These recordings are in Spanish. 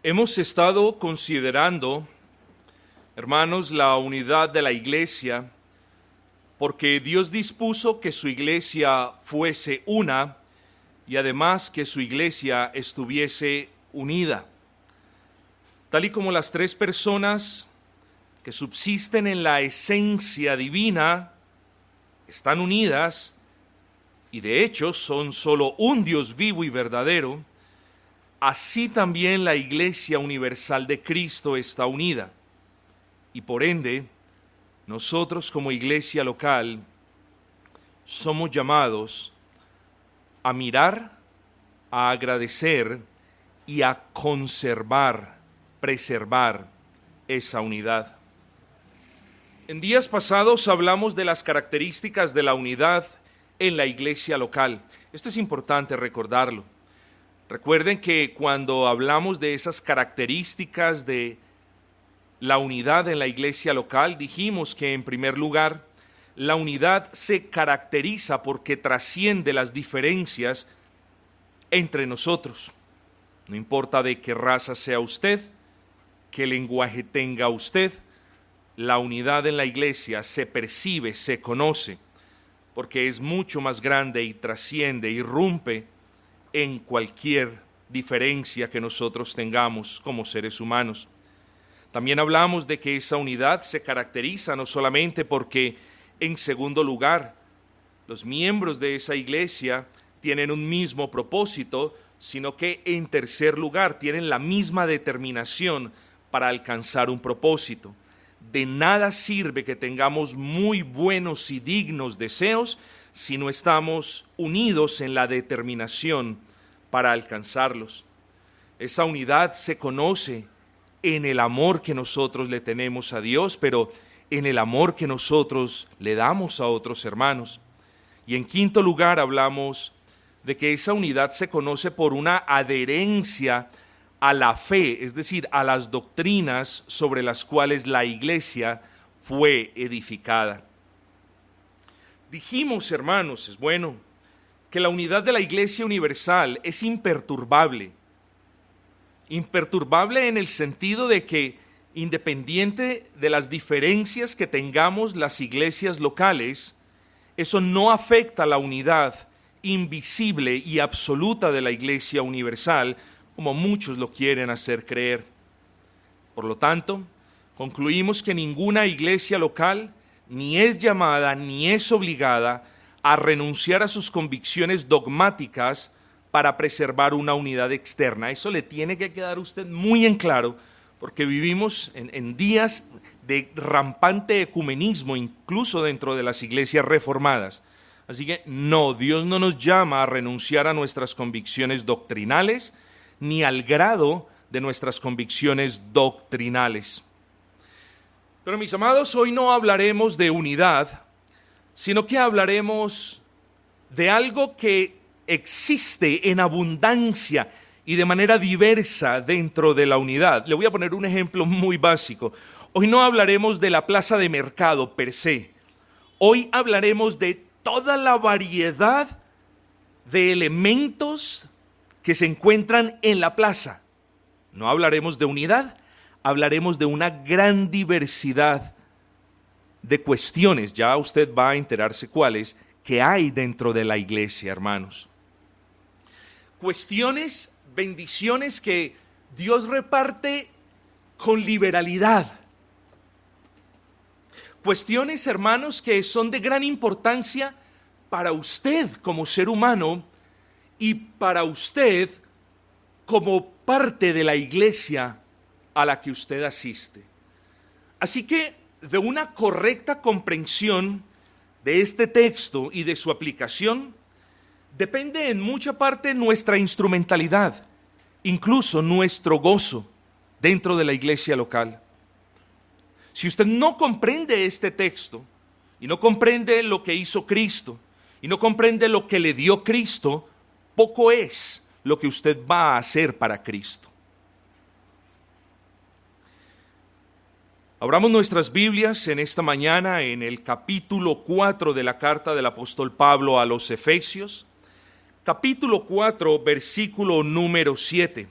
Hemos estado considerando, hermanos, la unidad de la iglesia, porque Dios dispuso que su iglesia fuese una y además que su iglesia estuviese unida. Tal y como las tres personas que subsisten en la esencia divina están unidas y de hecho son solo un Dios vivo y verdadero, así también la Iglesia Universal de Cristo está unida. Y por ende, nosotros como iglesia local somos llamados a mirar, a agradecer y a conservar, preservar esa unidad. En días pasados hablamos de las características de la unidad en la iglesia local. Esto es importante recordarlo. Recuerden que cuando hablamos de esas características de la unidad en la iglesia local, dijimos que en primer lugar, la unidad se caracteriza porque trasciende las diferencias entre nosotros. No importa de qué raza sea usted, qué lenguaje tenga usted, la unidad en la iglesia se percibe, se conoce, porque es mucho más grande y trasciende, irrumpe en cualquier diferencia que nosotros tengamos como seres humanos. También hablamos de que esa unidad se caracteriza no solamente porque, en segundo lugar, los miembros de esa iglesia tienen un mismo propósito, sino que en tercer lugar tienen la misma determinación para alcanzar un propósito. De nada sirve que tengamos muy buenos y dignos deseos si no estamos unidos en la determinación para alcanzarlos. Esa unidad se conoce en el amor que nosotros le tenemos a Dios, pero en el amor que nosotros le damos a otros hermanos. Y en quinto lugar hablamos de que esa unidad se conoce por una adherencia a la fe, es decir, a las doctrinas sobre las cuales la iglesia fue edificada. Dijimos, hermanos, es bueno, que la unidad de la Iglesia Universal es imperturbable. Imperturbable en el sentido de que, independiente de las diferencias que tengamos las iglesias locales, eso no afecta la unidad invisible y absoluta de la Iglesia Universal, como muchos lo quieren hacer creer. Por lo tanto, concluimos que ninguna iglesia local ni es llamada ni es obligada a renunciar a sus convicciones dogmáticas para preservar una unidad externa. Eso le tiene que quedar a usted muy en claro, porque vivimos en días de rampante ecumenismo, incluso dentro de las iglesias reformadas. Así que no, Dios no nos llama a renunciar a nuestras convicciones doctrinales, ni al grado de nuestras convicciones doctrinales. Pero mis amados, hoy no hablaremos de unidad, sino que hablaremos de algo que existe en abundancia y de manera diversa dentro de la unidad. Le voy a poner un ejemplo muy básico. Hoy no hablaremos de la plaza de mercado per se. Hoy hablaremos de toda la variedad de elementos que se encuentran en la plaza. No hablaremos de unidad, hablaremos de una gran diversidad de cuestiones, ya usted va a enterarse cuáles, que hay dentro de la iglesia, hermanos. Cuestiones, bendiciones que Dios reparte con liberalidad. Cuestiones, hermanos, que son de gran importancia para usted como ser humano y para usted como parte de la iglesia a la que usted asiste. Así que de una correcta comprensión de este texto y de su aplicación, depende en mucha parte nuestra instrumentalidad, incluso nuestro gozo dentro de la iglesia local. Si usted no comprende este texto y no comprende lo que hizo Cristo y no comprende lo que le dio Cristo, poco es lo que usted va a hacer para Cristo. Abramos nuestras Biblias en esta mañana en el capítulo 4 de la carta del apóstol Pablo a los Efesios, capítulo 4, versículo número 7.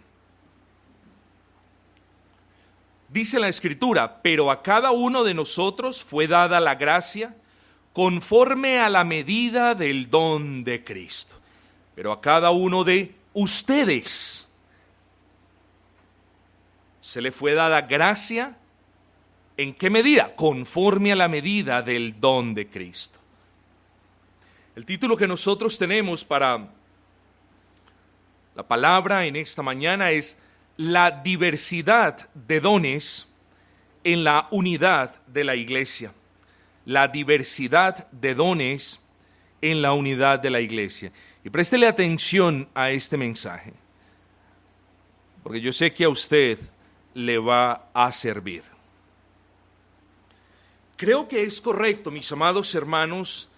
Dice la Escritura, pero a cada uno de nosotros fue dada la gracia conforme a la medida del don de Cristo. Pero a cada uno de ustedes se le fue dada gracia, ¿en qué medida? Conforme a la medida del don de Cristo. El título que nosotros tenemos para la palabra en esta mañana es la diversidad de dones en la unidad de la iglesia. La diversidad de dones en la unidad de la iglesia. Y préstele atención a este mensaje, porque yo sé que a usted le va a servir. Creo que es correcto, mis amados hermanos,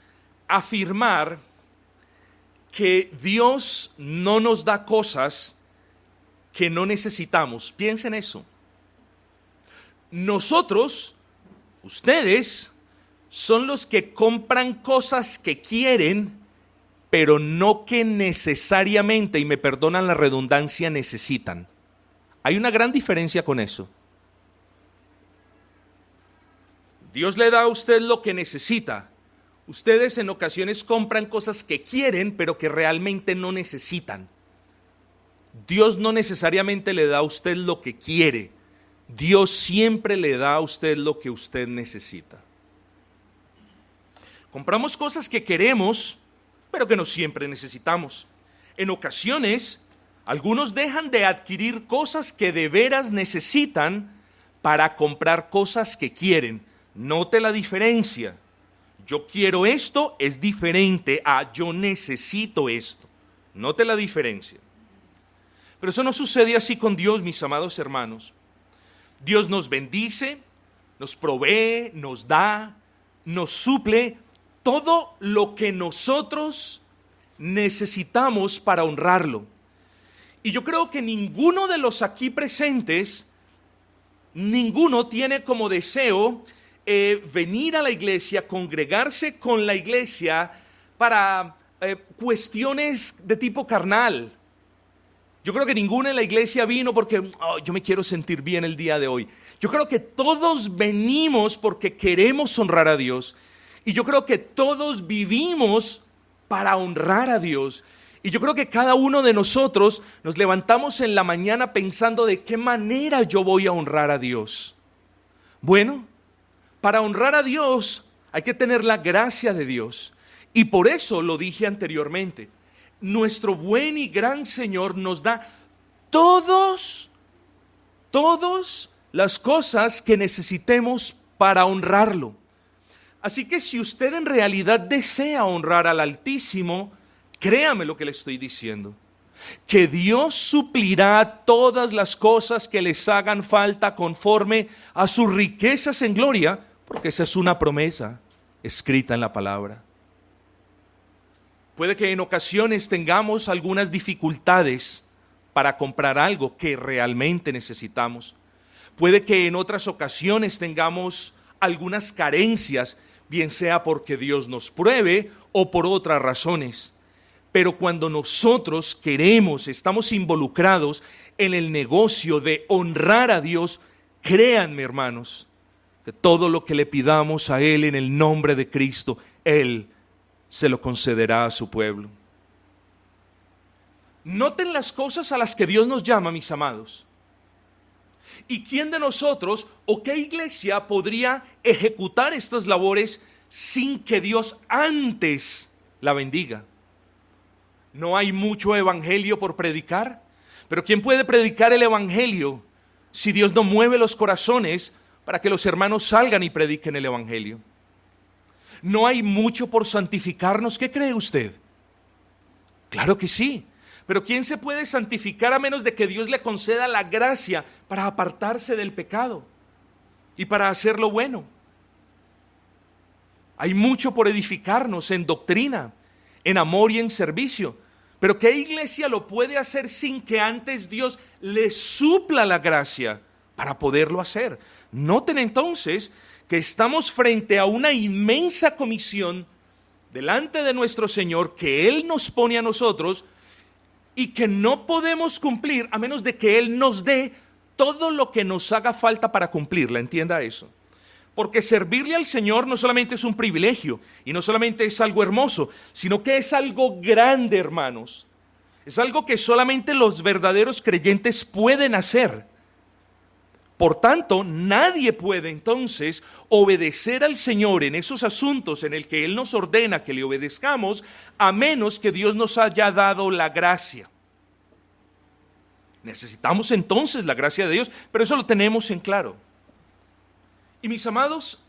afirmar que Dios no nos da cosas que no necesitamos. Piensen eso. Nosotros, ustedes, son los que compran cosas que quieren, pero no que necesariamente, y me perdonan la redundancia, necesitan. Hay una gran diferencia con eso. Dios le da a usted lo que necesita. Ustedes en ocasiones compran cosas que quieren, pero que realmente no necesitan. Dios no necesariamente le da a usted lo que quiere. Dios siempre le da a usted lo que usted necesita. Compramos cosas que queremos, pero que no siempre necesitamos. En ocasiones, algunos dejan de adquirir cosas que de veras necesitan para comprar cosas que quieren. Note la diferencia. Yo quiero esto es diferente a yo necesito esto. Note la diferencia. Pero eso no sucede así con Dios, mis amados hermanos. Dios nos bendice, nos provee, nos da, nos suple todo lo que nosotros necesitamos para honrarlo. Y yo creo que ninguno de los aquí presentes, ninguno tiene como deseo venir a la iglesia, congregarse con la iglesia para cuestiones de tipo carnal. Yo creo que ninguno en la iglesia vino porque yo me quiero sentir bien el día de hoy. Yo creo que todos venimos porque queremos honrar a Dios. Y yo creo que todos vivimos para honrar a Dios. Y yo creo que cada uno de nosotros nos levantamos en la mañana pensando de qué manera yo voy a honrar a Dios. Bueno, para honrar a Dios hay que tener la gracia de Dios. Y por eso lo dije anteriormente. Nuestro buen y gran Señor nos da todas las cosas que necesitemos para honrarlo. Así que si usted en realidad desea honrar al Altísimo, créame lo que le estoy diciendo, que Dios suplirá todas las cosas que les hagan falta conforme a sus riquezas en gloria, porque esa es una promesa escrita en la palabra. Puede que en ocasiones tengamos algunas dificultades para comprar algo que realmente necesitamos. Puede que en otras ocasiones tengamos algunas carencias, bien sea porque Dios nos pruebe o por otras razones. Pero cuando nosotros queremos, estamos involucrados en el negocio de honrar a Dios, créanme, hermanos, que todo lo que le pidamos a Él en el nombre de Cristo, Él se lo concederá a su pueblo. Noten las cosas a las que Dios nos llama, mis amados. ¿Y quién de nosotros o qué iglesia podría ejecutar estas labores sin que Dios antes la bendiga? No hay mucho evangelio por predicar, pero ¿quién puede predicar el evangelio si Dios no mueve los corazones para que los hermanos salgan y prediquen el evangelio? No hay mucho por santificarnos. ¿Qué cree usted? Claro que sí. Pero ¿quién se puede santificar a menos de que Dios le conceda la gracia para apartarse del pecado y para hacer lo bueno? Hay mucho por edificarnos en doctrina, en amor y en servicio. Pero ¿qué iglesia lo puede hacer sin que antes Dios le supla la gracia para poderlo hacer? Noten entonces que estamos frente a una inmensa comisión delante de nuestro Señor que Él nos pone a nosotros y que no podemos cumplir a menos de que Él nos dé todo lo que nos haga falta para cumplirla, entienda eso. Porque servirle al Señor no solamente es un privilegio y no solamente es algo hermoso, sino que es algo grande, hermanos. Es algo que solamente los verdaderos creyentes pueden hacer. Por tanto, nadie puede entonces obedecer al Señor en esos asuntos en el que Él nos ordena que le obedezcamos, a menos que Dios nos haya dado la gracia. Necesitamos entonces la gracia de Dios, pero eso lo tenemos en claro. Y mis amados,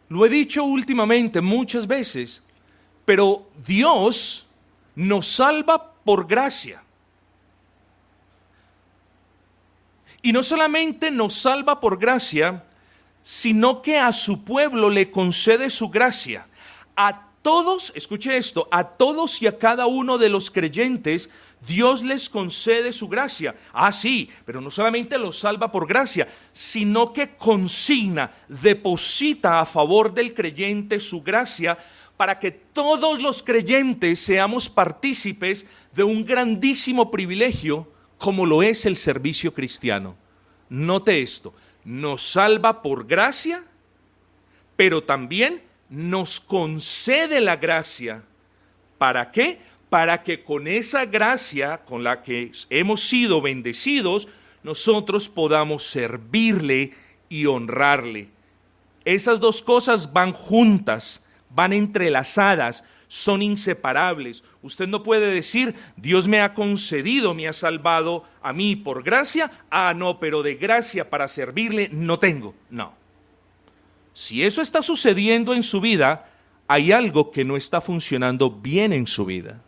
lo he dicho últimamente muchas veces, pero Dios nos salva por gracia. Y no solamente nos salva por gracia, sino que a su pueblo le concede su gracia. A todos, escuche esto, a todos y a cada uno de los creyentes, Dios les concede su gracia. Ah, sí, pero no solamente los salva por gracia, sino que consigna, deposita a favor del creyente su gracia para que todos los creyentes seamos partícipes de un grandísimo privilegio como lo es el servicio cristiano. Note esto, nos salva por gracia, pero también nos concede la gracia. ¿Para qué? Para que con esa gracia con la que hemos sido bendecidos, nosotros podamos servirle y honrarle. Esas dos cosas van juntas, van entrelazadas, son inseparables. Usted no puede decir, Dios me ha concedido, me ha salvado a mí por gracia. Ah, no, pero de gracia para servirle no tengo. No. Si eso está sucediendo en su vida, hay algo que no está funcionando bien en su vida.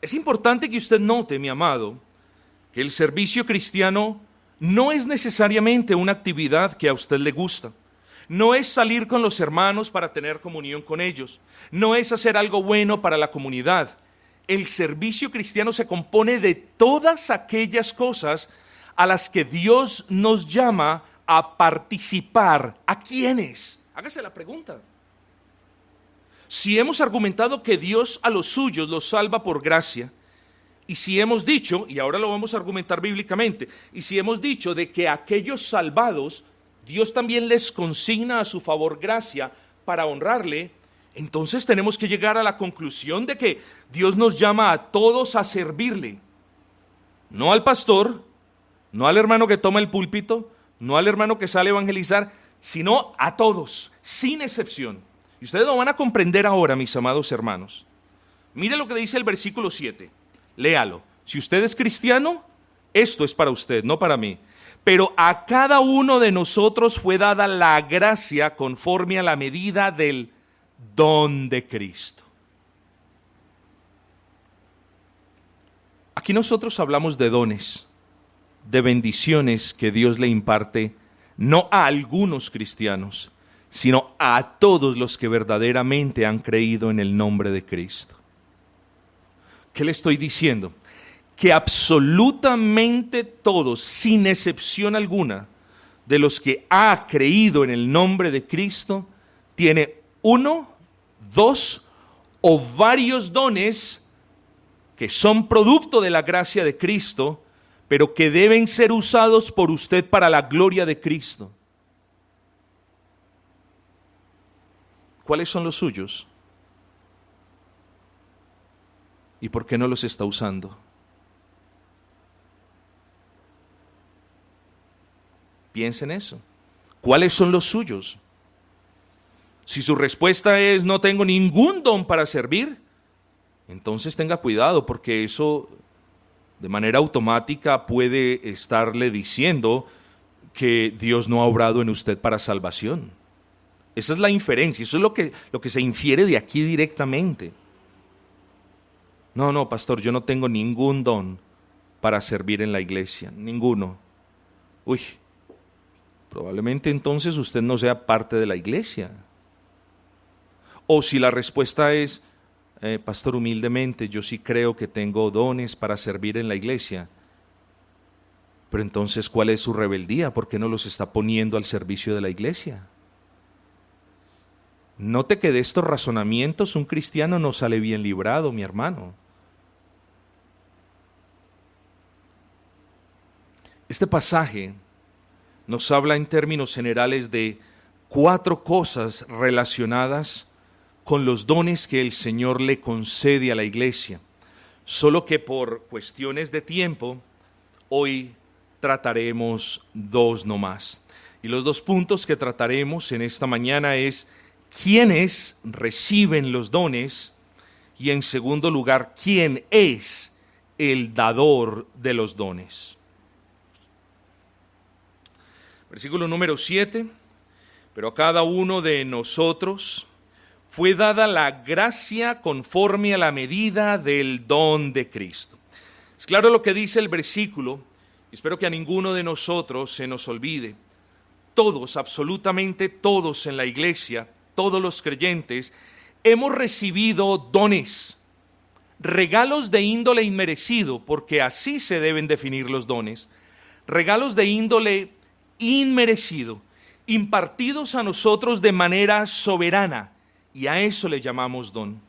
Es importante que usted note, mi amado, que el servicio cristiano no es necesariamente una actividad que a usted le gusta. No es salir con los hermanos para tener comunión con ellos. No es hacer algo bueno para la comunidad. El servicio cristiano se compone de todas aquellas cosas a las que Dios nos llama a participar. ¿A quiénes? Hágase la pregunta. Si hemos argumentado que Dios a los suyos los salva por gracia, y si hemos dicho, y ahora lo vamos a argumentar bíblicamente, y si hemos dicho de que aquellos salvados Dios también les consigna a su favor gracia para honrarle, entonces tenemos que llegar a la conclusión de que Dios nos llama a todos a servirle. No al pastor, no al hermano que toma el púlpito, no al hermano que sale a evangelizar, sino a todos, sin excepción. Y ustedes lo van a comprender ahora, mis amados hermanos. Mire lo que dice el versículo 7. Léalo. Si usted es cristiano, esto es para usted, no para mí. Pero a cada uno de nosotros fue dada la gracia conforme a la medida del don de Cristo. Aquí nosotros hablamos de dones, de bendiciones que Dios le imparte, no a algunos cristianos, sino a todos los que verdaderamente han creído en el nombre de Cristo. ¿Qué le estoy diciendo? Que absolutamente todos, sin excepción alguna, de los que ha creído en el nombre de Cristo, tiene uno, dos o varios dones que son producto de la gracia de Cristo, pero que deben ser usados por usted para la gloria de Cristo. ¿Cuáles son los suyos? ¿Y por qué no los está usando? Piensa en eso. ¿Cuáles son los suyos? Si su respuesta es no tengo ningún don para servir, entonces tenga cuidado, porque eso de manera automática puede estarle diciendo que Dios no ha obrado en usted para salvación. Esa es la inferencia, eso es lo que se infiere de aquí directamente. No, pastor, yo no tengo ningún don para servir en la iglesia, ninguno. Uy, probablemente entonces usted no sea parte de la iglesia. O si la respuesta es, pastor, humildemente, yo sí creo que tengo dones para servir en la iglesia. Pero entonces, ¿cuál es su rebeldía? ¿Por qué no los está poniendo al servicio de la iglesia? Note que de estos razonamientos un cristiano no sale bien librado, mi hermano. Este pasaje nos habla en términos generales de 4 cosas relacionadas con los dones que el Señor le concede a la iglesia. Solo que por cuestiones de tiempo, hoy trataremos 2 nomás. Y los 2 puntos que trataremos en esta mañana es quiénes reciben los dones y, en segundo lugar, quién es el dador de los dones. Versículo número 7. Pero a cada uno de nosotros fue dada la gracia conforme a la medida del don de Cristo. Es claro lo que dice el versículo, y espero que a ninguno de nosotros se nos olvide. Todos, absolutamente todos en la iglesia, todos los creyentes, hemos recibido dones, regalos de índole inmerecido, porque así se deben definir los dones, regalos de índole inmerecido, impartidos a nosotros de manera soberana, y a eso le llamamos don.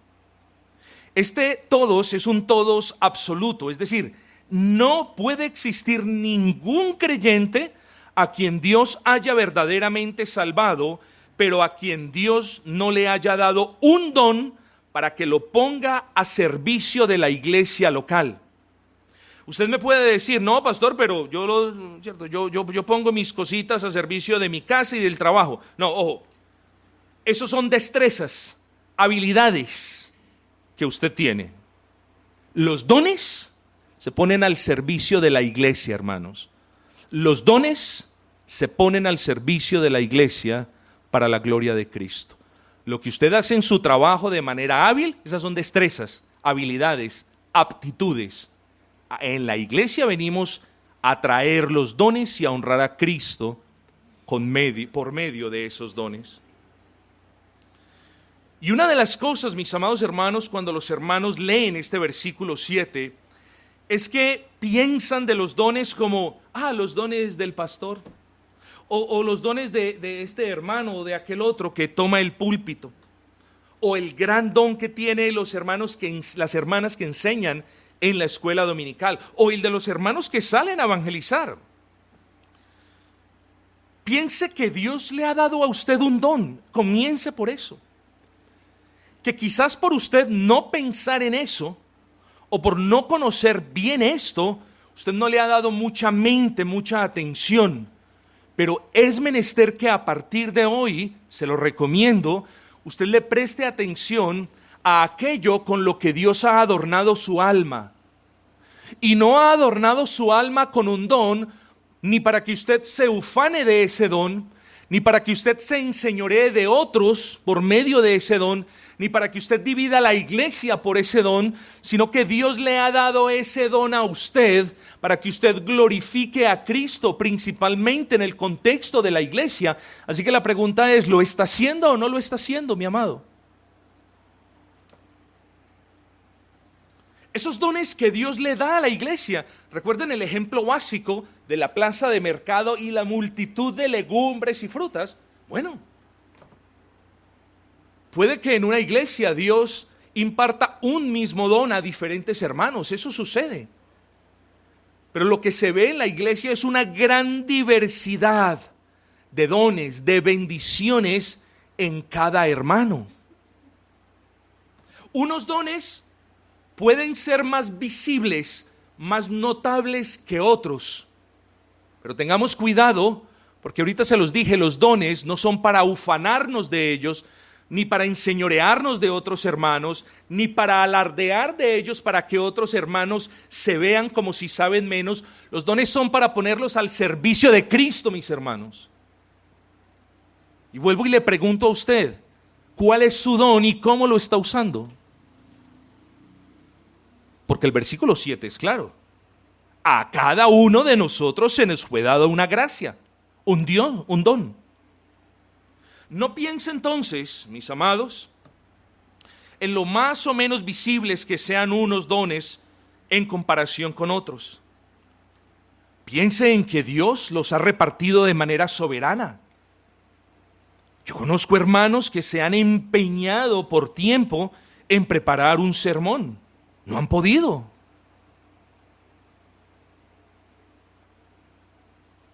Este todos es un todos absoluto, es decir, no puede existir ningún creyente a quien Dios haya verdaderamente salvado, pero a quien Dios no le haya dado un don para que lo ponga a servicio de la iglesia local. Usted me puede decir, no, pastor, pero yo pongo mis cositas a servicio de mi casa y del trabajo. No, ojo, esos son destrezas, habilidades que usted tiene. Los dones se ponen al servicio de la iglesia, hermanos. Los dones se ponen al servicio de la iglesia para la gloria de Cristo. Lo que usted hace en su trabajo de manera hábil, esas son destrezas, habilidades, aptitudes. En la iglesia venimos a traer los dones y a honrar a Cristo por medio de esos dones. Y una de las cosas, mis amados hermanos, cuando los hermanos leen este versículo 7, es que piensan de los dones como, los dones del pastor, o los dones de este hermano o de aquel otro que toma el púlpito, o el gran don que tienen las hermanas que enseñan en la escuela dominical, o el de los hermanos que salen a evangelizar. Piense que Dios le ha dado a usted un don, comience por eso. Que quizás por usted no pensar en eso, o por no conocer bien esto, usted no le ha dado mucha mente, mucha atención. Pero es menester que a partir de hoy, se lo recomiendo, usted le preste atención a aquello con lo que Dios ha adornado su alma. Y no ha adornado su alma con un don, ni para que usted se ufane de ese don, ni para que usted se enseñoree de otros por medio de ese don, ni para que usted divida la iglesia por ese don, sino que Dios le ha dado ese don a usted para que usted glorifique a Cristo, principalmente en el contexto de la iglesia. Así que la pregunta es, ¿lo está haciendo o no lo está haciendo, mi amado? Esos dones que Dios le da a la iglesia. Recuerden el ejemplo básico de la plaza de mercado y la multitud de legumbres y frutas. Bueno, puede que en una iglesia Dios imparta un mismo don a diferentes hermanos, eso sucede. Pero lo que se ve en la iglesia es una gran diversidad de dones, de bendiciones en cada hermano. Unos dones pueden ser más visibles, más notables que otros. Pero tengamos cuidado, porque ahorita se los dije, los dones no son para ufanarnos de ellos, ni para enseñorearnos de otros hermanos, ni para alardear de ellos para que otros hermanos se vean como si saben menos. Los dones son para ponerlos al servicio de Cristo, mis hermanos. Y vuelvo y le pregunto a usted, ¿cuál es su don y cómo lo está usando? Porque el versículo 7 es claro. A cada uno de nosotros se nos fue dada una gracia, un don. No piense entonces, mis amados, en lo más o menos visibles que sean unos dones en comparación con otros. Piense en que Dios los ha repartido de manera soberana. Yo conozco hermanos que se han empeñado por tiempo en preparar un sermón. No han podido.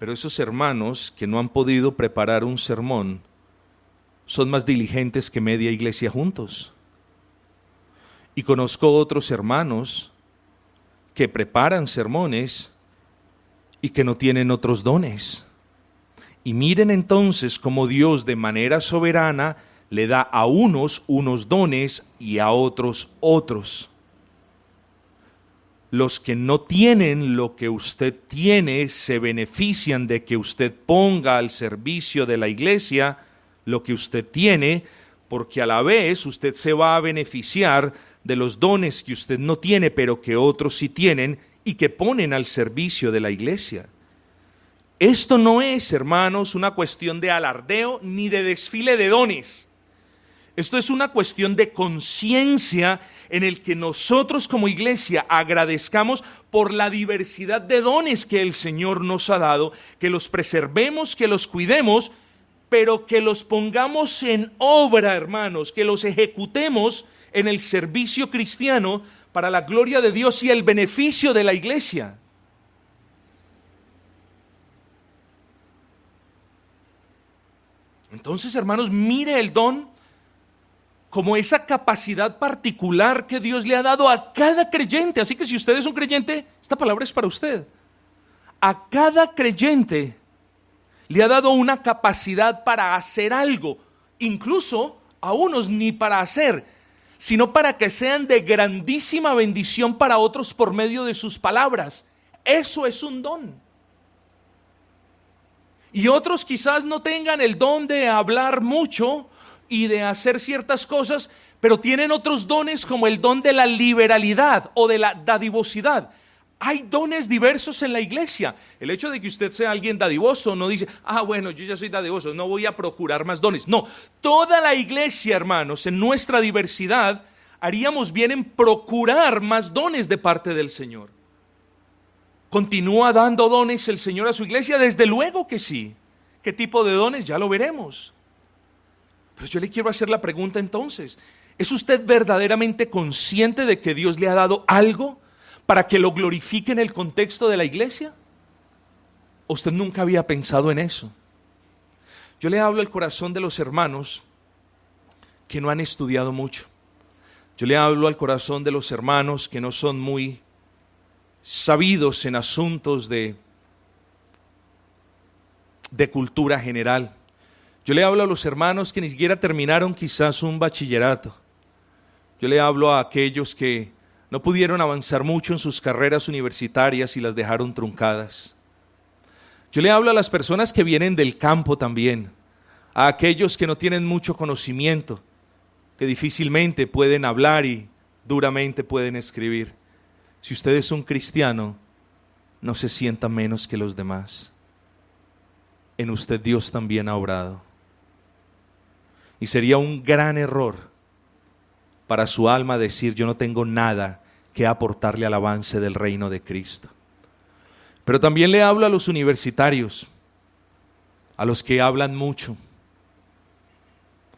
Pero esos hermanos que no han podido preparar un sermón son más diligentes que media iglesia juntos. Y conozco otros hermanos que preparan sermones y que no tienen otros dones. Y miren entonces cómo Dios de manera soberana le da a unos dones y a otros otros. Los que no tienen lo que usted tiene se benefician de que usted ponga al servicio de la iglesia lo que usted tiene, porque a la vez usted se va a beneficiar de los dones que usted no tiene, pero que otros sí tienen y que ponen al servicio de la iglesia. Esto no es, hermanos, una cuestión de alardeo ni de desfile de dones. Esto es una cuestión de conciencia en el que nosotros como iglesia agradezcamos por la diversidad de dones que el Señor nos ha dado, que los preservemos, que los cuidemos, pero que los pongamos en obra, hermanos, que los ejecutemos en el servicio cristiano para la gloria de Dios y el beneficio de la iglesia. Entonces, hermanos, mire el don como esa capacidad particular que Dios le ha dado a cada creyente. Así que si usted es un creyente, esta palabra es para usted. A cada creyente le ha dado una capacidad para hacer algo, incluso a unos ni para hacer, sino para que sean de grandísima bendición para otros por medio de sus palabras. Eso es un don. Y otros quizás no tengan el don de hablar mucho y de hacer ciertas cosas, pero tienen otros dones como el don de la liberalidad o de la dadivosidad. Hay dones diversos en la iglesia. El hecho de que usted sea alguien dadivoso no dice, bueno, yo ya soy dadivoso, no voy a procurar más dones. No, toda la iglesia, hermanos, en nuestra diversidad, haríamos bien en procurar más dones de parte del Señor. ¿Continúa dando dones el Señor a su iglesia? Desde luego que sí. ¿Qué tipo de dones? Ya lo veremos. Pero yo le quiero hacer la pregunta entonces, ¿es usted verdaderamente consciente de que Dios le ha dado algo para que lo glorifique en el contexto de la iglesia? ¿O usted nunca había pensado en eso? Yo le hablo al corazón de los hermanos que no han estudiado mucho. Yo le hablo al corazón de los hermanos que no son muy sabidos en asuntos de cultura general. Yo le hablo a los hermanos que ni siquiera terminaron quizás un bachillerato. Yo le hablo a aquellos que no pudieron avanzar mucho en sus carreras universitarias y las dejaron truncadas. Yo le hablo a las personas que vienen del campo también, a aquellos que no tienen mucho conocimiento, que difícilmente pueden hablar y duramente pueden escribir. Si usted es un cristiano, no se sienta menos que los demás. En usted Dios también ha obrado. Y sería un gran error para su alma decir, yo no tengo nada que aportarle al avance del reino de Cristo. Pero también le hablo a los universitarios, a los que hablan mucho,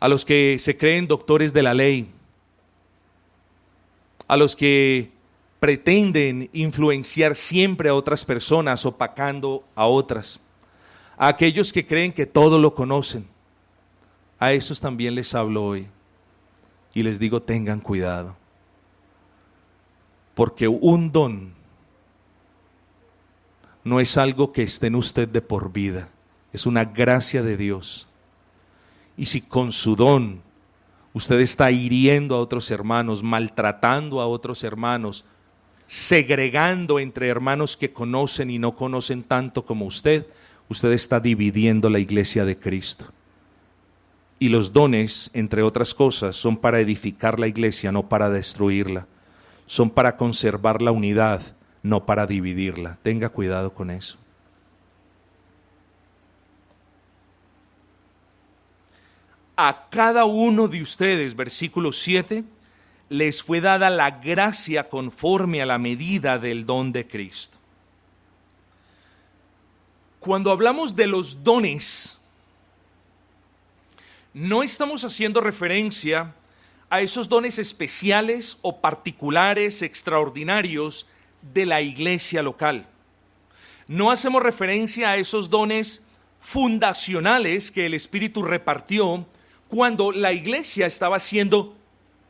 a los que se creen doctores de la ley, a los que pretenden influenciar siempre a otras personas, opacando a otras, a aquellos que creen que todo lo conocen. A esos también les hablo hoy y les digo, tengan cuidado, porque un don no es algo que esté en usted de por vida, es una gracia de Dios. Y si con su don usted está hiriendo a otros hermanos, maltratando a otros hermanos, segregando entre hermanos que conocen y no conocen tanto como usted está dividiendo la iglesia de Cristo. Y los dones, entre otras cosas, son para edificar la iglesia, no para destruirla. Son para conservar la unidad, no para dividirla. Tenga cuidado con eso. A cada uno de ustedes, versículo 7, les fue dada la gracia conforme a la medida del don de Cristo. Cuando hablamos de los dones, no estamos haciendo referencia a esos dones especiales o particulares, extraordinarios de la iglesia local. No hacemos referencia a esos dones fundacionales que el Espíritu repartió cuando la iglesia estaba siendo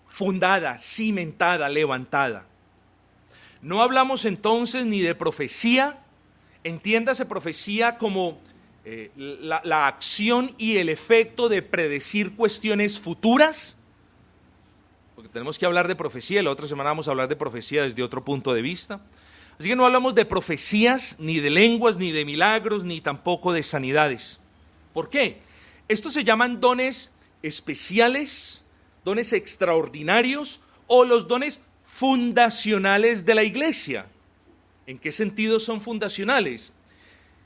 fundada, cimentada, levantada. No hablamos entonces ni de profecía, entiéndase profecía como la acción y el efecto de predecir cuestiones futuras, porque tenemos que hablar de profecía, la otra semana vamos a hablar de profecía desde otro punto de vista. Así que no hablamos de profecías, ni de lenguas, ni de milagros, ni tampoco de sanidades. ¿Por qué? Estos se llaman dones especiales, dones extraordinarios o los dones fundacionales de la iglesia. ¿En qué sentido son fundacionales?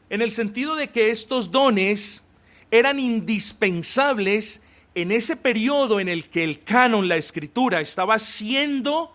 En el sentido de que estos dones eran indispensables en ese periodo en el que el canon, la escritura, estaba siendo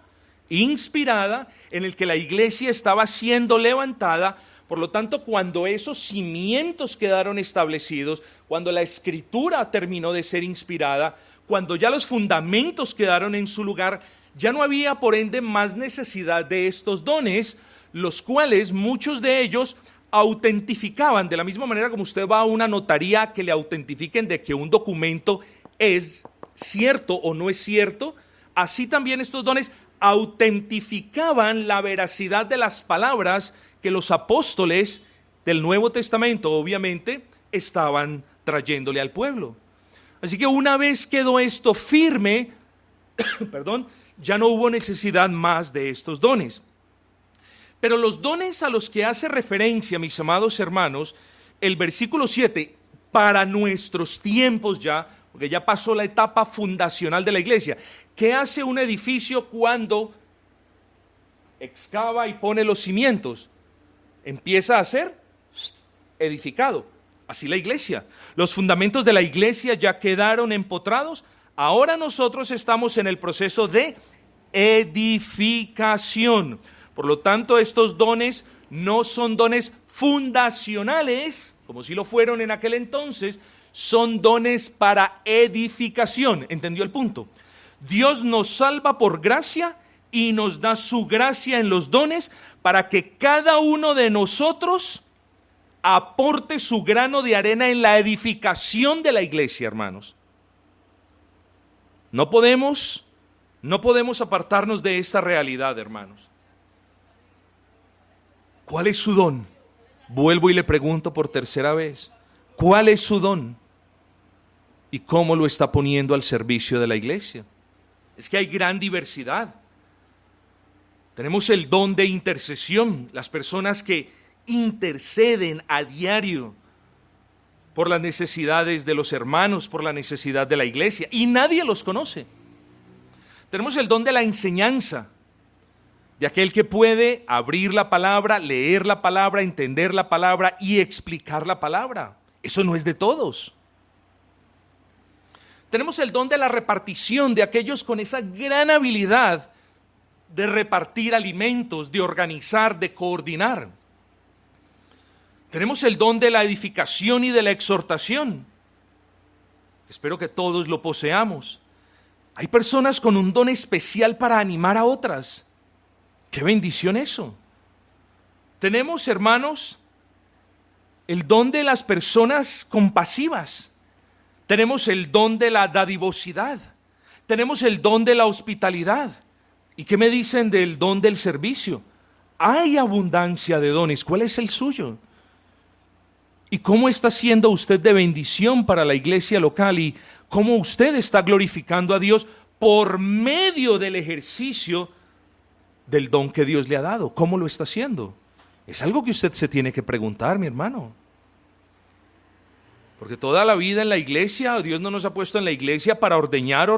inspirada, en el que la iglesia estaba siendo levantada. Por lo tanto, cuando esos cimientos quedaron establecidos, cuando la escritura terminó de ser inspirada, cuando ya los fundamentos quedaron en su lugar, ya no había por ende más necesidad de estos dones, los cuales muchos de ellos autentificaban, de la misma manera como usted va a una notaría que le autentifiquen de que un documento es cierto o no es cierto, así también estos dones autentificaban la veracidad de las palabras que los apóstoles del Nuevo Testamento obviamente estaban trayéndole al pueblo. Así que una vez quedó esto firme, ya no hubo necesidad más de estos dones. Pero los dones a los que hace referencia, mis amados hermanos, el versículo 7, para nuestros tiempos ya, porque ya pasó la etapa fundacional de la iglesia. ¿Qué hace un edificio cuando excava y pone los cimientos? Empieza a ser edificado. Así la iglesia. Los fundamentos de la iglesia ya quedaron empotrados. Ahora nosotros estamos en el proceso de edificación. Por lo tanto, estos dones no son dones fundacionales, como si lo fueron en aquel entonces, son dones para edificación. ¿Entendió el punto? Dios nos salva por gracia y nos da su gracia en los dones para que cada uno de nosotros aporte su grano de arena en la edificación de la iglesia, hermanos. No podemos apartarnos de esta realidad, hermanos. ¿Cuál es su don? Vuelvo y le pregunto por tercera vez. ¿Cuál es su don? ¿Y cómo lo está poniendo al servicio de la iglesia? Es que hay gran diversidad. Tenemos el don de intercesión, las personas que interceden a diario por las necesidades de los hermanos, por la necesidad de la iglesia, y nadie los conoce. Tenemos el don de la enseñanza, de aquel que puede abrir la palabra, leer la palabra, entender la palabra y explicar la palabra. Eso no es de todos. Tenemos el don de la repartición, de aquellos con esa gran habilidad de repartir alimentos, de organizar, de coordinar. Tenemos el don de la edificación y de la exhortación. Espero que todos lo poseamos. Hay personas con un don especial para animar a otras. ¡Qué bendición eso! Tenemos, hermanos, el don de las personas compasivas. Tenemos el don de la dadivosidad. Tenemos el don de la hospitalidad. ¿Y qué me dicen del don del servicio? Hay abundancia de dones. ¿Cuál es el suyo? ¿Y cómo está siendo usted de bendición para la iglesia local? ¿Y cómo usted está glorificando a Dios por medio del ejercicio del don que Dios le ha dado? ¿Cómo lo está haciendo? Es algo que usted se tiene que preguntar, mi hermano. Porque toda la vida en la iglesia, Dios no nos ha puesto en la iglesia para ordeñar,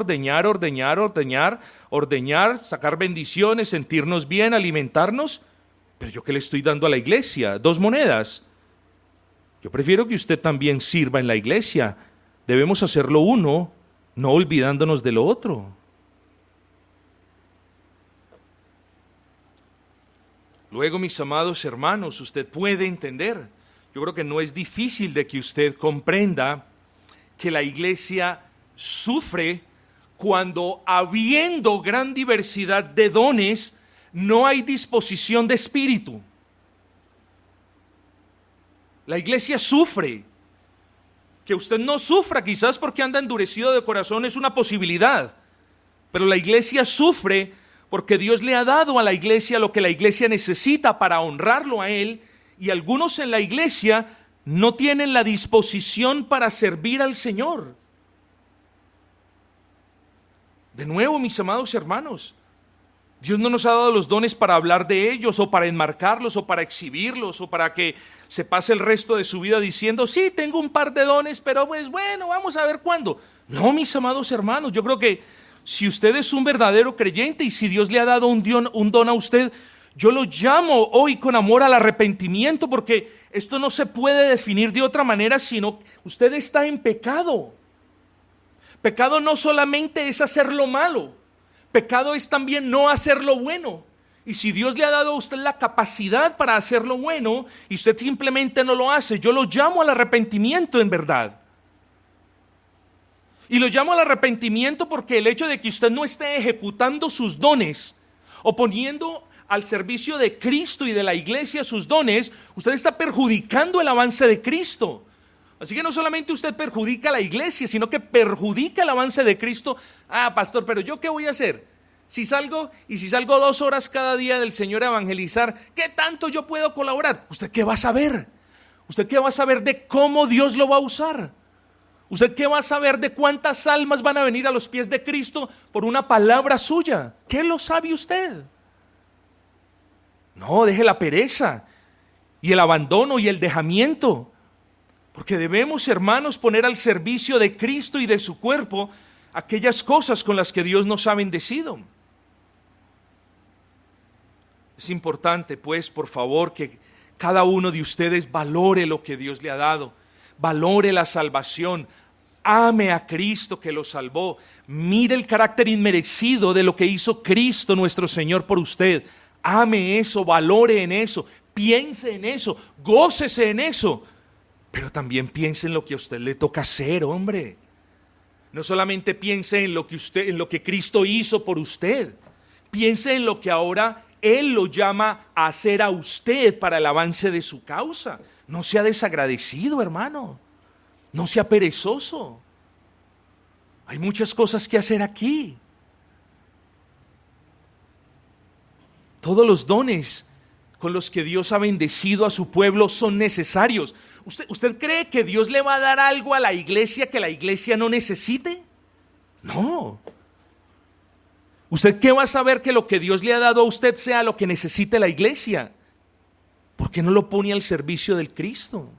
sacar bendiciones, sentirnos bien, alimentarnos. Pero ¿yo qué le estoy dando a la iglesia? 2 monedas. Yo prefiero que usted también sirva en la iglesia. Debemos hacerlo uno, no olvidándonos de lo otro. Luego, mis amados hermanos, usted puede entender, yo creo que no es difícil de que usted comprenda que la iglesia sufre cuando, habiendo gran diversidad de dones, no hay disposición de espíritu. La iglesia sufre. Que usted no sufra quizás porque anda endurecido de corazón es una posibilidad. Pero la iglesia sufre porque Dios le ha dado a la iglesia lo que la iglesia necesita para honrarlo a Él. Y algunos en la iglesia no tienen la disposición para servir al Señor. De nuevo, mis amados hermanos, Dios no nos ha dado los dones para hablar de ellos, o para enmarcarlos, o para exhibirlos, o para que se pase el resto de su vida diciendo, sí, tengo un par de dones, pero pues bueno, vamos a ver cuándo. No, mis amados hermanos, yo creo que si usted es un verdadero creyente y si Dios le ha dado un don a usted, yo lo llamo hoy con amor al arrepentimiento, porque esto no se puede definir de otra manera, sino usted está en pecado. Pecado no solamente es hacer lo malo, pecado es también no hacer lo bueno. Y si Dios le ha dado a usted la capacidad para hacer lo bueno y usted simplemente no lo hace, yo lo llamo al arrepentimiento en verdad. Y lo llamo al arrepentimiento porque el hecho de que usted no esté ejecutando sus dones o poniendo al servicio de Cristo y de la iglesia sus dones, usted está perjudicando el avance de Cristo. Así que no solamente usted perjudica a la iglesia, sino que perjudica el avance de Cristo. Ah, pastor, pero ¿yo qué voy a hacer? Si salgo 2 horas cada día del Señor a evangelizar, ¿qué tanto yo puedo colaborar? ¿Usted qué va a saber? ¿Usted qué va a saber de cómo Dios lo va a usar? ¿Usted qué va a saber de cuántas almas van a venir a los pies de Cristo por una palabra suya? ¿Qué lo sabe usted? No, deje la pereza y el abandono y el dejamiento. Porque debemos, hermanos, poner al servicio de Cristo y de su cuerpo aquellas cosas con las que Dios nos ha bendecido. Es importante, pues, por favor, que cada uno de ustedes valore lo que Dios le ha dado, valore la salvación, ame a Cristo que lo salvó, mire el carácter inmerecido de lo que hizo Cristo nuestro Señor por usted, ame eso, valore en eso, piense en eso, gócese en eso. Pero también piense en lo que a usted le toca hacer, hombre. No solamente piense en lo que Cristo hizo por usted. Piense en lo que ahora Él lo llama a hacer a usted para el avance de su causa. No sea desagradecido, hermano. No sea perezoso. Hay muchas cosas que hacer aquí. Todos los dones con los que Dios ha bendecido a su pueblo son necesarios. ¿Usted cree que Dios le va a dar algo a la iglesia que la iglesia no necesite? No. ¿Usted qué va a saber que lo que Dios le ha dado a usted sea lo que necesite la iglesia? ¿Por qué no lo pone al servicio del Cristo?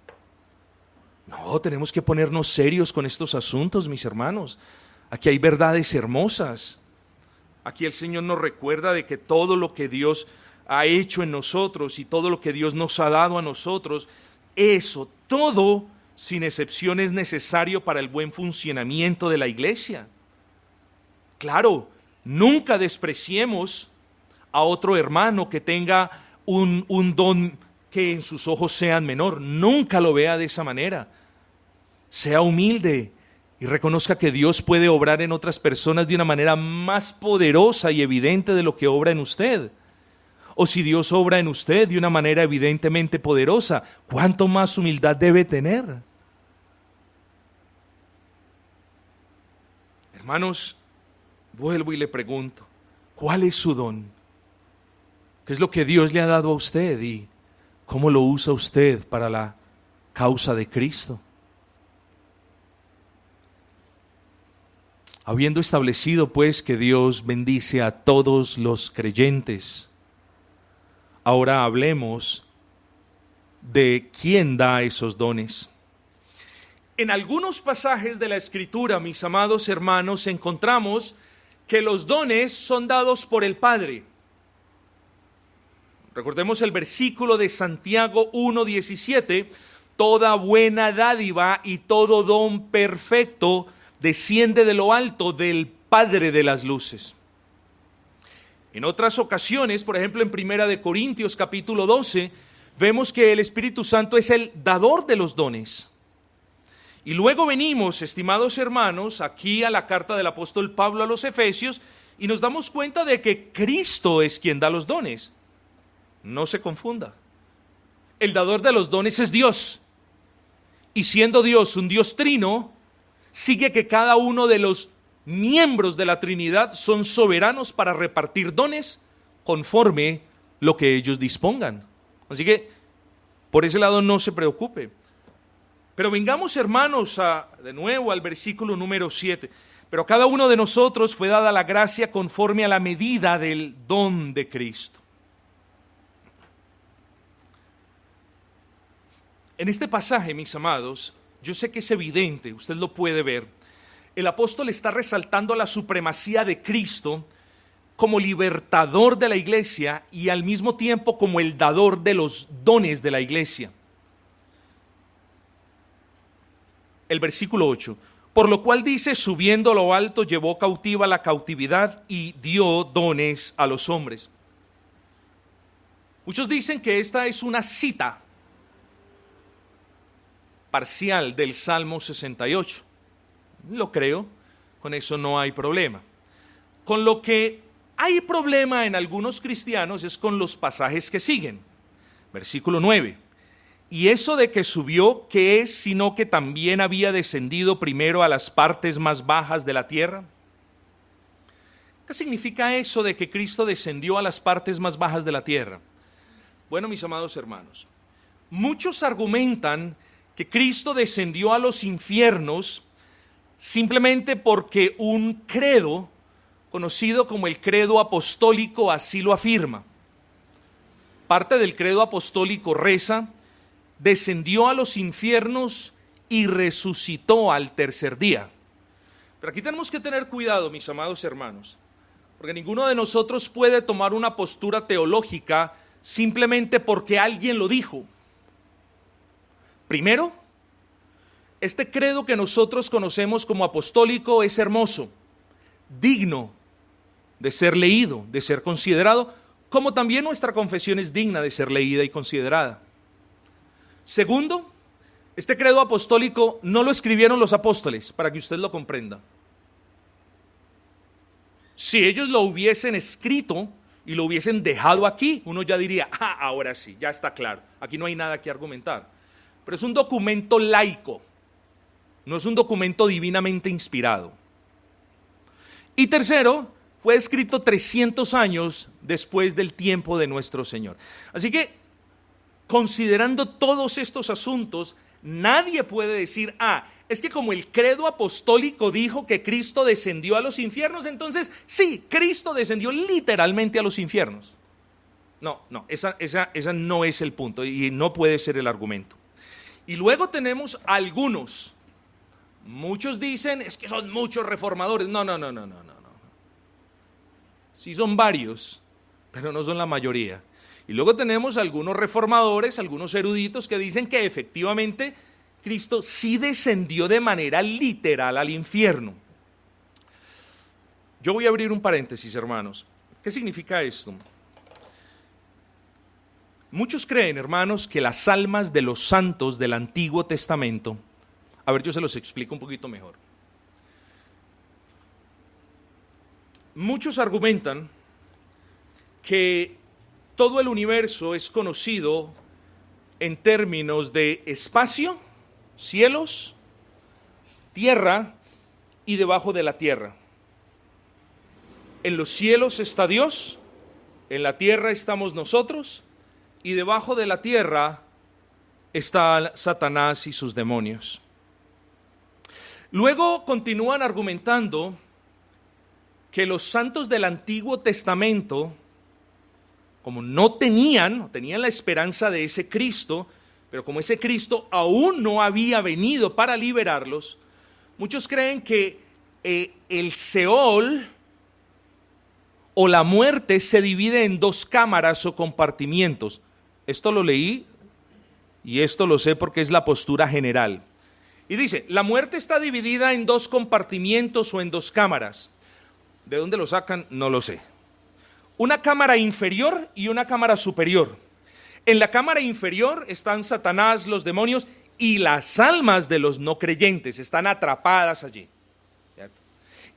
No, tenemos que ponernos serios con estos asuntos, mis hermanos. Aquí hay verdades hermosas. Aquí el Señor nos recuerda de que todo lo que Dios ha hecho en nosotros y todo lo que Dios nos ha dado a nosotros, eso, todo, sin excepción, es necesario para el buen funcionamiento de la iglesia. Claro, nunca despreciemos a otro hermano que tenga un don que en sus ojos sea menor. Nunca lo vea de esa manera. Sea humilde y reconozca que Dios puede obrar en otras personas de una manera más poderosa y evidente de lo que obra en usted. O si Dios obra en usted de una manera evidentemente poderosa, ¿cuánto más humildad debe tener? Hermanos, vuelvo y le pregunto, ¿cuál es su don? ¿Qué es lo que Dios le ha dado a usted y cómo lo usa usted para la causa de Cristo? Habiendo establecido pues que Dios bendice a todos los creyentes, ahora hablemos de quién da esos dones. En algunos pasajes de la Escritura, mis amados hermanos, encontramos que los dones son dados por el Padre. Recordemos el versículo de Santiago 1:17, toda buena dádiva y todo don perfecto desciende de lo alto del Padre de las luces. En otras ocasiones, por ejemplo en 1 Corintios capítulo 12, vemos que el Espíritu Santo es el dador de los dones. Y luego venimos, estimados hermanos, aquí a la carta del apóstol Pablo a los Efesios y nos damos cuenta de que Cristo es quien da los dones. No se confunda. El dador de los dones es Dios. y siendo Dios un Dios trino, sigue que cada uno de los miembros de la Trinidad son soberanos para repartir dones conforme lo que ellos dispongan. Así que por ese lado no se preocupe. Pero vengamos, hermanos, de nuevo al versículo número 7. Pero a cada uno de nosotros fue dada la gracia conforme a la medida del don de Cristo. En este pasaje, mis amados, yo sé que es evidente, usted lo puede ver. El apóstol está resaltando la supremacía de Cristo como libertador de la iglesia y al mismo tiempo como el dador de los dones de la iglesia. El versículo 8, por lo cual dice, subiendo a lo alto, llevó cautiva la cautividad y dio dones a los hombres. Muchos dicen que esta es una cita parcial del Salmo 68. Lo creo, con eso no hay problema. Con lo que hay problema en algunos cristianos es con los pasajes que siguen. Versículo 9. Y eso de que subió, ¿qué es sino que también había descendido primero a las partes más bajas de la tierra? ¿Qué significa eso de que Cristo descendió a las partes más bajas de la tierra? Bueno, mis amados hermanos, muchos argumentan que Cristo descendió a los infiernos simplemente porque un credo conocido como el credo apostólico así lo afirma. Parte del credo apostólico reza, descendió a los infiernos y resucitó al tercer día. Pero aquí tenemos que tener cuidado, mis amados hermanos, porque ninguno de nosotros puede tomar una postura teológica simplemente porque alguien lo dijo. Primero, este credo que nosotros conocemos como apostólico es hermoso, digno de ser leído, de ser considerado, como también nuestra confesión es digna de ser leída y considerada. Segundo, este credo apostólico no lo escribieron los apóstoles, para que usted lo comprenda. Si ellos lo hubiesen escrito y lo hubiesen dejado aquí, uno ya diría, ahora sí, ya está claro, aquí no hay nada que argumentar. Pero es un documento laico, no es un documento divinamente inspirado. Y tercero, fue escrito 300 años después del tiempo de nuestro Señor. Así que, considerando todos estos asuntos, nadie puede decir, es que como el credo apostólico dijo que Cristo descendió a los infiernos, entonces sí, Cristo descendió literalmente a los infiernos. No, esa no es el punto y no puede ser el argumento. Y luego tenemos algunos, muchos dicen, es que son muchos reformadores. No. Sí son varios, pero no son la mayoría. Y luego tenemos algunos reformadores, algunos eruditos que dicen que efectivamente Cristo sí descendió de manera literal al infierno. Yo voy a abrir un paréntesis, hermanos. ¿Qué significa esto? Muchos creen, hermanos, que las almas de los santos del Antiguo Testamento, a ver, yo se los explico un poquito mejor. Muchos argumentan que todo el universo es conocido en términos de espacio, cielos, tierra y debajo de la tierra. En los cielos está Dios, en la tierra estamos nosotros y debajo de la tierra está Satanás y sus demonios. Luego continúan argumentando que los santos del Antiguo Testamento, como no tenían la esperanza de ese Cristo, pero como ese Cristo aún no había venido para liberarlos, muchos creen que el Seol o la muerte se divide en dos cámaras o compartimientos. Esto lo leí y esto lo sé porque es la postura general. Y dice, la muerte está dividida en dos compartimientos o en dos cámaras. ¿De dónde lo sacan? No lo sé. Una cámara inferior y una cámara superior. En la cámara inferior están Satanás, los demonios y las almas de los no creyentes, están atrapadas allí. ¿Cierto?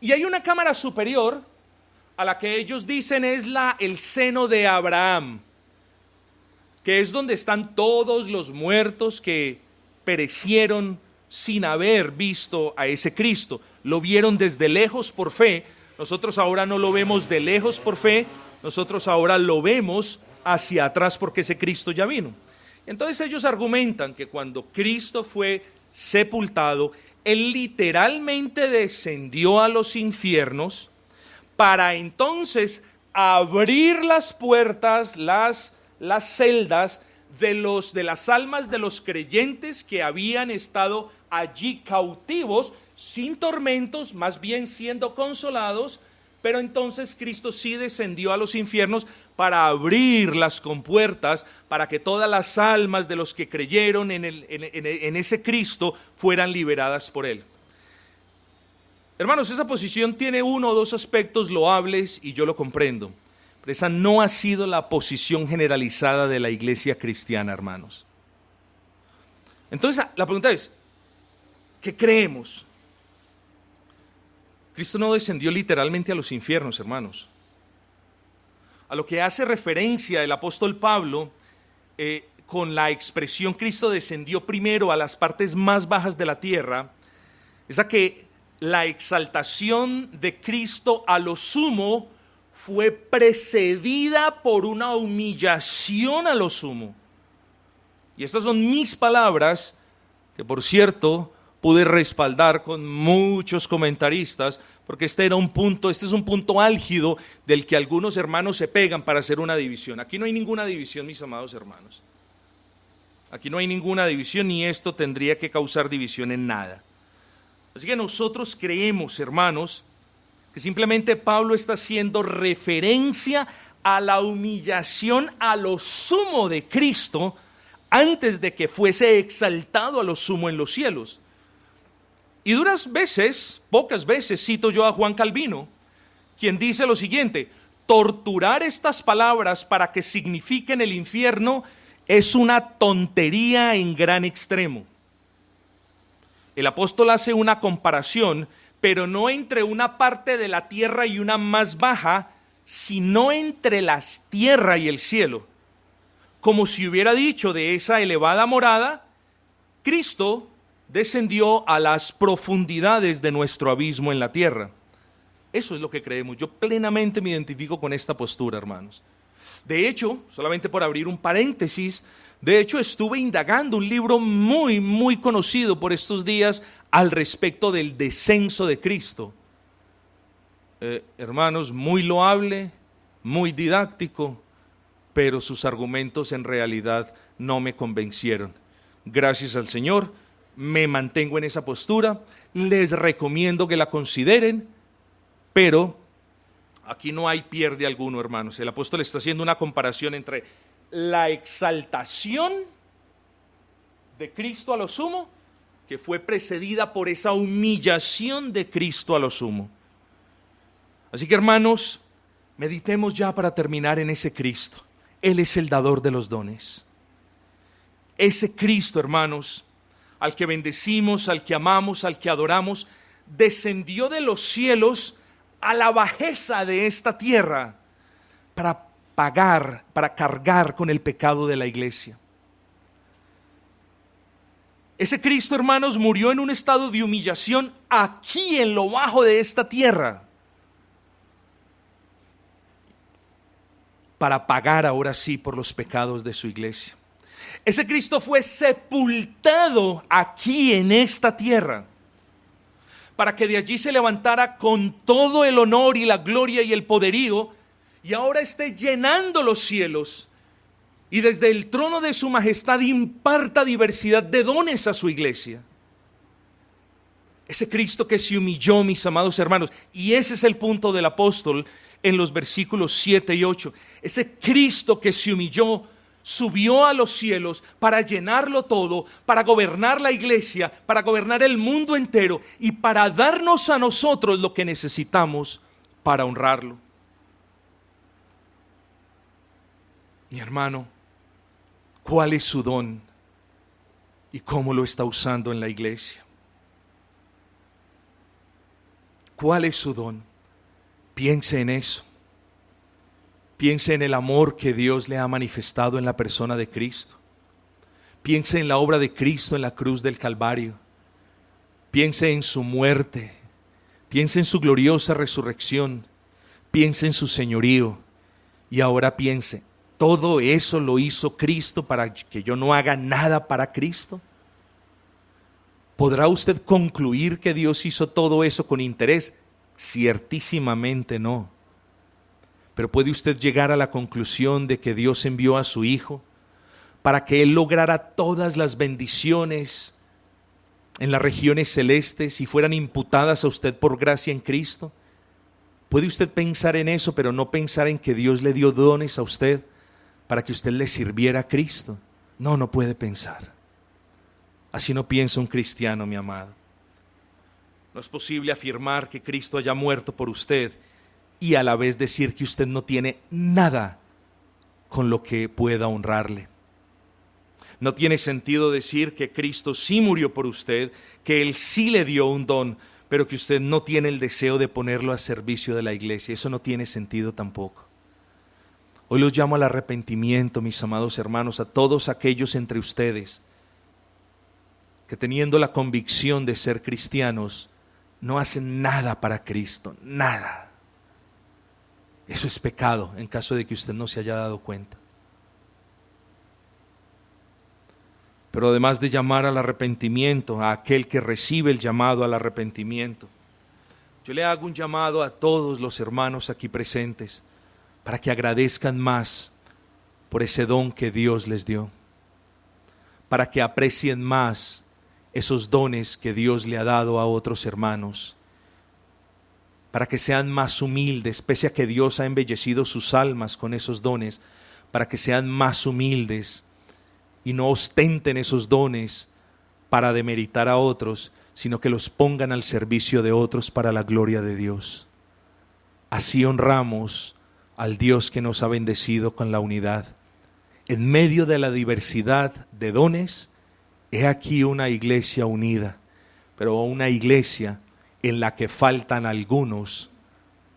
Y hay una cámara superior a la que ellos dicen es el seno de Abraham, que es donde están todos los muertos que perecieron sin haber visto a ese Cristo. Lo vieron desde lejos por fe. Nosotros ahora no lo vemos de lejos por fe, nosotros ahora lo vemos hacia atrás porque ese Cristo ya vino. Entonces ellos argumentan que cuando Cristo fue sepultado, Él literalmente descendió a los infiernos para entonces abrir las puertas, las celdas de las almas de los creyentes que habían estado allí cautivos, sin tormentos, más bien siendo consolados, pero entonces Cristo sí descendió a los infiernos para abrir las compuertas, para que todas las almas de los que creyeron en ese Cristo fueran liberadas por Él. Hermanos, esa posición tiene uno o dos aspectos loables y yo lo comprendo, pero esa no ha sido la posición generalizada de la iglesia cristiana, hermanos. Entonces, la pregunta es, ¿qué creemos? Cristo no descendió literalmente a los infiernos, hermanos. A lo que hace referencia el apóstol Pablo con la expresión Cristo descendió primero a las partes más bajas de la tierra, es a que la exaltación de Cristo a lo sumo fue precedida por una humillación a lo sumo. Y estas son mis palabras, que por cierto pude respaldar con muchos comentaristas, porque este es un punto álgido del que algunos hermanos se pegan para hacer una división. Aquí no hay ninguna división, mis amados hermanos. Aquí no hay ninguna división, ni esto tendría que causar división en nada. Así que nosotros creemos, hermanos, que simplemente Pablo está haciendo referencia a la humillación a lo sumo de Cristo antes de que fuese exaltado a lo sumo en los cielos. Y pocas veces cito yo a Juan Calvino, quien dice lo siguiente: torturar estas palabras para que signifiquen el infierno es una tontería en gran extremo. El apóstol hace una comparación, pero no entre una parte de la tierra y una más baja, sino entre las tierras y el cielo. Como si hubiera dicho, de esa elevada morada, Cristo descendió a las profundidades de nuestro abismo en la tierra. Eso es lo que creemos. Yo plenamente me identifico con esta postura, hermanos. De hecho, solamente por abrir un paréntesis, estuve indagando un libro muy, muy conocido por estos días al respecto del descenso de Cristo. Hermanos, muy loable, muy didáctico, pero sus argumentos en realidad no me convencieron. Gracias al Señor, me mantengo en esa postura, les recomiendo que la consideren, pero aquí no hay pierde alguno, hermanos. El apóstol está haciendo una comparación entre la exaltación de Cristo a lo sumo, que fue precedida por esa humillación de Cristo a lo sumo. Así que, hermanos, meditemos ya para terminar en ese Cristo. Él es el dador de los dones. Ese Cristo, hermanos, al que bendecimos, al que amamos, al que adoramos, descendió de los cielos a la bajeza de esta tierra para cargar con el pecado de la iglesia. Ese Cristo, hermanos, murió en un estado de humillación aquí en lo bajo de esta tierra, para pagar ahora sí por los pecados de su iglesia. Ese Cristo fue sepultado aquí en esta tierra, para que de allí se levantara con todo el honor y la gloria y el poderío, y ahora esté llenando los cielos, y desde el trono de su majestad imparta diversidad de dones a su iglesia. Ese Cristo que se humilló, mis amados hermanos, y ese es el punto del apóstol en los versículos 7 y 8. Ese Cristo que se humilló, subió a los cielos para llenarlo todo, para gobernar la iglesia, para gobernar el mundo entero y para darnos a nosotros lo que necesitamos para honrarlo. Mi hermano, ¿cuál es su don y cómo lo está usando en la iglesia? ¿Cuál es su don? Piense en eso. Piense en el amor que Dios le ha manifestado en la persona de Cristo. Piense en la obra de Cristo en la cruz del Calvario. Piense en su muerte. Piense en su gloriosa resurrección. Piense en su señorío. Y ahora piense, ¿todo eso lo hizo Cristo para que yo no haga nada para Cristo? ¿Podrá usted concluir que Dios hizo todo eso con interés? Ciertísimamente no. Pero ¿puede usted llegar a la conclusión de que Dios envió a su Hijo para que Él lograra todas las bendiciones en las regiones celestes y fueran imputadas a usted por gracia en Cristo? ¿Puede usted pensar en eso, pero no pensar en que Dios le dio dones a usted para que usted le sirviera a Cristo? No, no puede pensar. Así no piensa un cristiano, mi amado. No es posible afirmar que Cristo haya muerto por usted y a la vez decir que usted no tiene nada con lo que pueda honrarle. No tiene sentido decir que Cristo sí murió por usted, que Él sí le dio un don, pero que usted no tiene el deseo de ponerlo a servicio de la iglesia. Eso no tiene sentido tampoco. Hoy los llamo al arrepentimiento, mis amados hermanos, a todos aquellos entre ustedes que teniendo la convicción de ser cristianos, no hacen nada para Cristo, nada. Eso es pecado en caso de que usted no se haya dado cuenta. Pero además de llamar al arrepentimiento, a aquel que recibe el llamado al arrepentimiento, yo le hago un llamado a todos los hermanos aquí presentes para que agradezcan más por ese don que Dios les dio, para que aprecien más esos dones que Dios le ha dado a otros hermanos, para que sean más humildes, pese a que Dios ha embellecido sus almas con esos dones, para que sean más humildes y no ostenten esos dones para demeritar a otros, sino que los pongan al servicio de otros para la gloria de Dios. Así honramos al Dios que nos ha bendecido con la unidad. En medio de la diversidad de dones, he aquí una iglesia unida, pero una iglesia en la que faltan algunos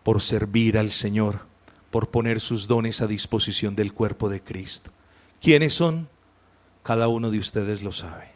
por servir al Señor, por poner sus dones a disposición del cuerpo de Cristo. ¿Quiénes son? Cada uno de ustedes lo sabe.